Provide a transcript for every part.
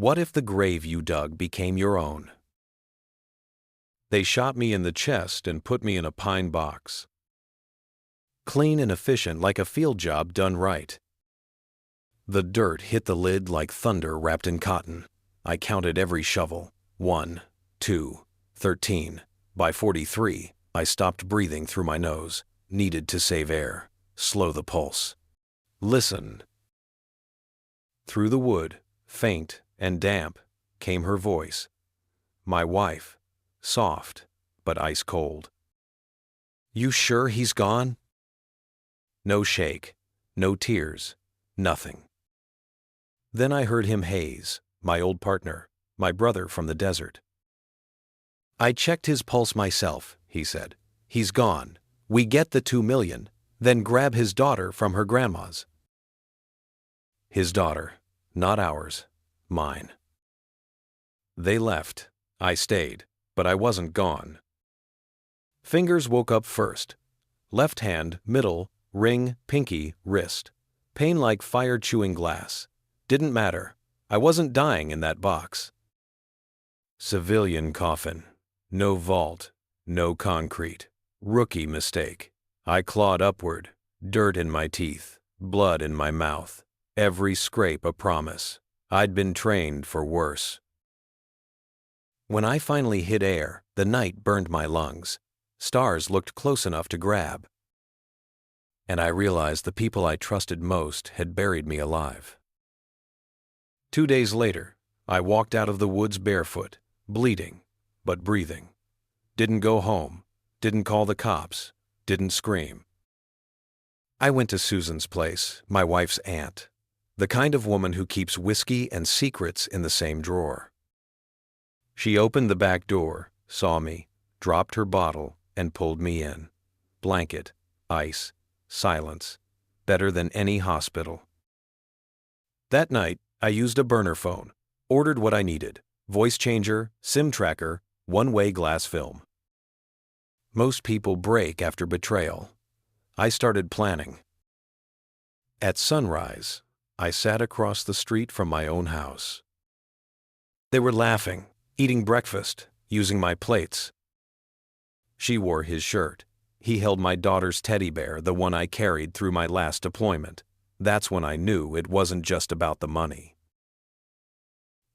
What if the grave you dug became your own? They shot me in the chest and put me in a pine box. Clean and efficient like a field job done right. The dirt hit the lid like thunder wrapped in cotton. I counted every shovel. 1, 2, 13. By 43, I stopped breathing through my nose, needed to save air, slow the pulse. Listen. Through the wood, faint and damp, came her voice. My wife, soft, but ice cold. You sure he's gone? No shake, no tears, nothing. Then I heard him haze, my old partner, my brother from the desert. I checked his pulse myself, he said. He's gone. We get the 2 million, then grab his daughter from her grandma's. His daughter, not ours, mine. They left. I stayed, but I wasn't gone. Fingers woke up first. Left hand, middle, ring, pinky, wrist. Pain like fire chewing glass. Didn't matter. I wasn't dying in that box. Civilian coffin. No vault. No concrete. Rookie mistake. I clawed upward. Dirt in my teeth. Blood in my mouth. Every scrape a promise. I'd been trained for worse. When I finally hit air, the night burned my lungs. Stars looked close enough to grab. And I realized the people I trusted most had buried me alive. 2 days later, I walked out of the woods barefoot, bleeding, but breathing. Didn't go home, didn't call the cops, didn't scream. I went to Susan's place, my wife's aunt, the kind of woman who keeps whiskey and secrets in the same drawer. She opened the back door, saw me, dropped her bottle, and pulled me in. Blanket, ice, silence, better than any hospital. That night, I used a burner phone, ordered what I needed, voice changer, SIM tracker, one-way glass film. Most people break after betrayal. I started planning. At sunrise, I sat across the street from my own house. They were laughing, eating breakfast, using my plates. She wore his shirt. He held my daughter's teddy bear, the one I carried through my last deployment. That's when I knew it wasn't just about the money.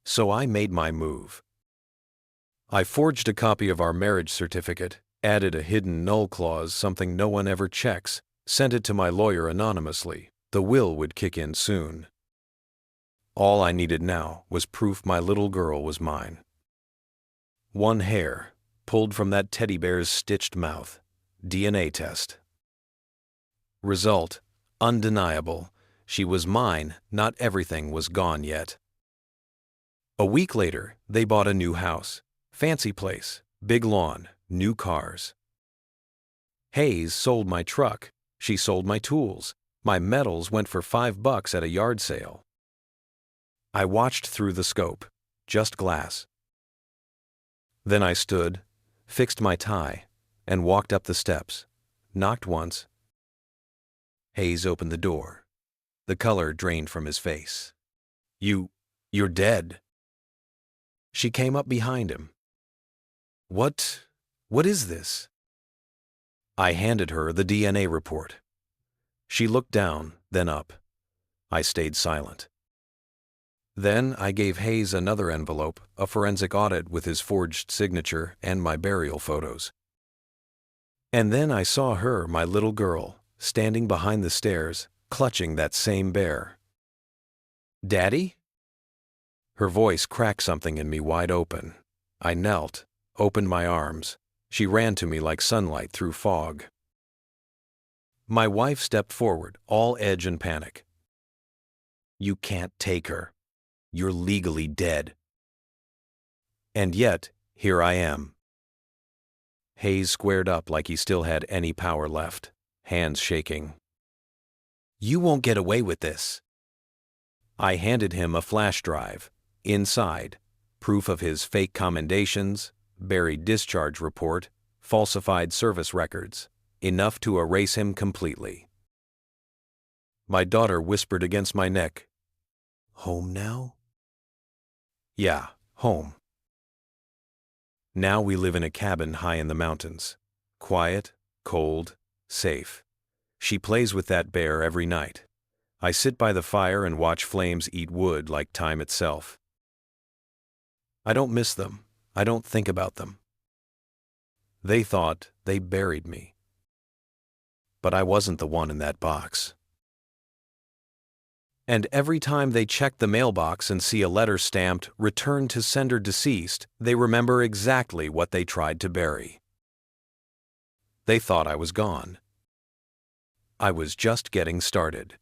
So I made my move. I forged a copy of our marriage certificate, added a hidden null clause, something no one ever checks, sent it to my lawyer anonymously. The will would kick in soon. All I needed now was proof my little girl was mine. One hair, pulled from that teddy bear's stitched mouth. DNA test. Result, undeniable. She was mine, not everything was gone yet. A week later, they bought a new house. Fancy place, big lawn, new cars. Hayes sold my truck. She sold my tools. My metals went for $5 at a yard sale. I watched through the scope, just glass. Then I stood, fixed my tie, and walked up the steps, knocked once. Hayes opened the door. The color drained from his face. You're dead. She came up behind him. What is this? I handed her the DNA report. She looked down, then up. I stayed silent. Then I gave Hayes another envelope, a forensic audit with his forged signature and my burial photos. And then I saw her, my little girl, standing behind the stairs, clutching that same bear. Daddy? Her voice cracked something in me wide open. I knelt, opened my arms. She ran to me like sunlight through fog. My wife stepped forward, all edge and panic. You can't take her. You're legally dead. And yet, here I am. Hayes squared up like he still had any power left, hands shaking. You won't get away with this. I handed him a flash drive. Inside, proof of his fake commendations, buried discharge report, falsified service records, enough to erase him completely. My daughter whispered against my neck, "Home now?" Yeah, home. Now we live in a cabin high in the mountains. Quiet, cold, safe. She plays with that bear every night. I sit by the fire and watch flames eat wood like time itself. I don't miss them. I don't think about them. They thought they buried me. But I wasn't the one in that box. And every time they check the mailbox and see a letter stamped "Return to sender deceased," they remember exactly what they tried to bury. They thought I was gone. I was just getting started.